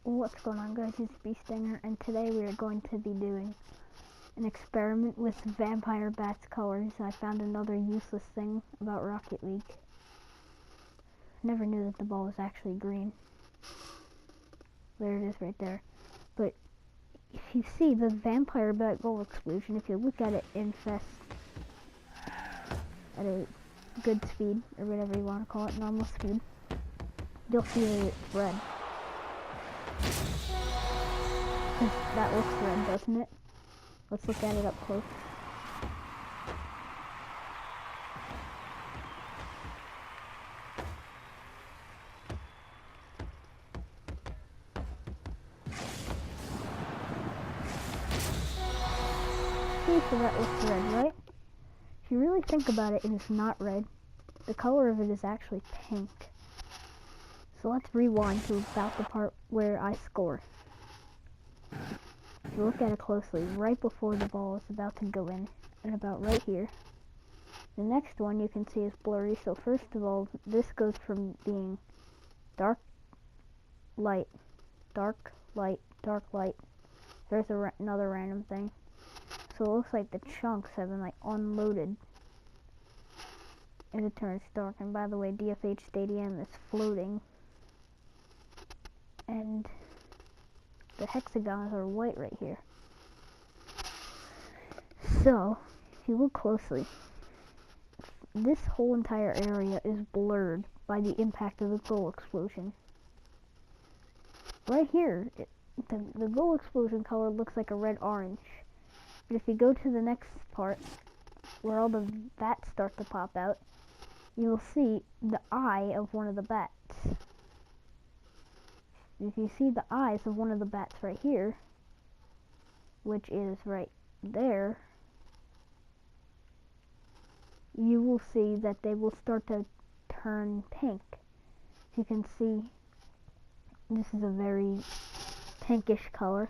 What's going on, guys? It's Beastinger, and today we are going to be doing an experiment with vampire bats colors. I found another useless thing about Rocket League. Never knew that the ball was actually green. There it is right there. But if you see the vampire bat goal explosion, if you look at it in fast at a good speed, or whatever you want to call it, normal speed, you'll see that it's red. That looks red, doesn't it? Let's look at it up close. See, so that looks red, right? If you really think about it, it is not red. The color of it is actually pink. So let's rewind to about the part where I score. If you look at it closely, right before the ball is about to go in, and about right here, the next one you can see is blurry. So first of all, this goes from being dark, light, dark, light, dark, light. There's another random thing. So it looks like the chunks have been like unloaded, and it turns dark. And by the way, DFH Stadium is floating, and the hexagons are white right here. So, if you look closely, this whole entire area is blurred by the impact of the goal explosion. Right here, the goal explosion color looks like a red-orange. But if you go to the next part, where all the bats start to pop out, you'll see the eye of one of the bats. If you see the eyes of one of the bats right here, which is right there, you will see that they will start to turn pink. You can see this is a very pinkish color.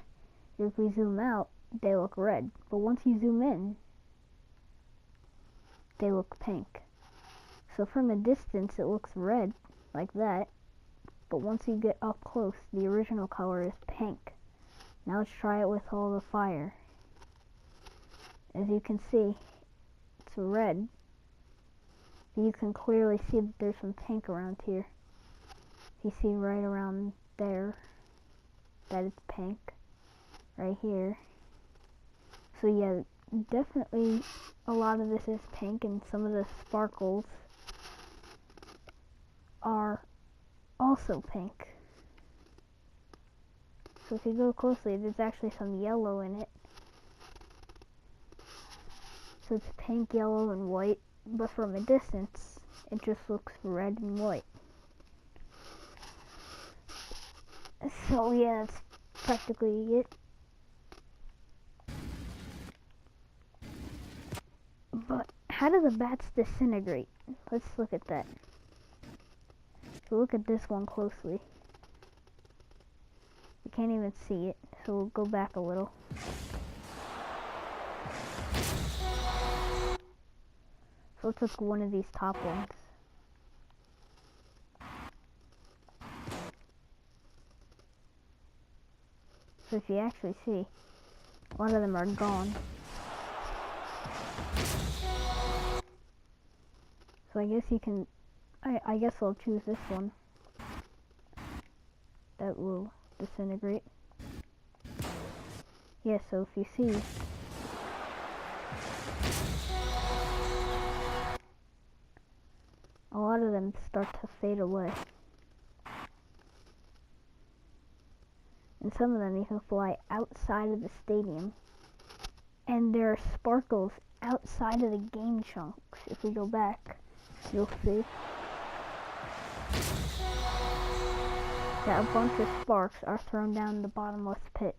If we zoom out, they look red, but once you zoom in, they look pink. So from a distance it looks red like that, but once you get up close, the original color is pink. Now let's try it with all the fire. As you can see, it's red, but you can clearly see that there's some pink around here. You see right around there that it's pink, right here. So yeah, definitely a lot of this is pink, and some of the sparkles are also pink. So if you go closely, there's actually some yellow in it. So it's pink, yellow, and white, but from a distance, it just looks red and white. So yeah, that's practically it. But how do the bats disintegrate? Let's look at that. So look at this one closely. You can't even see it, so we'll go back a little. So let's look at one of these top ones. So if you actually see, a lot of them are gone. So I guess you can, I guess I'll choose this one. That will disintegrate. Yeah, so if you see, a lot of them start to fade away. And some of them even fly outside of the stadium. And there are sparkles outside of the game chunks. If we go back, you'll see that a bunch of sparks are thrown down the bottomless pit.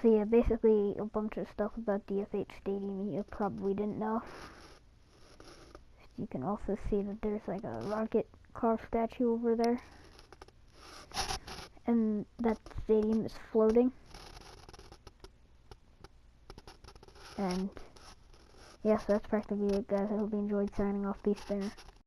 So yeah, basically a bunch of stuff about DFH Stadium you probably didn't know. You can also see that there's like a rocket car statue over there, and that stadium is floating. And yeah, so that's practically it, guys. I hope you enjoyed. Signing off. Peace there.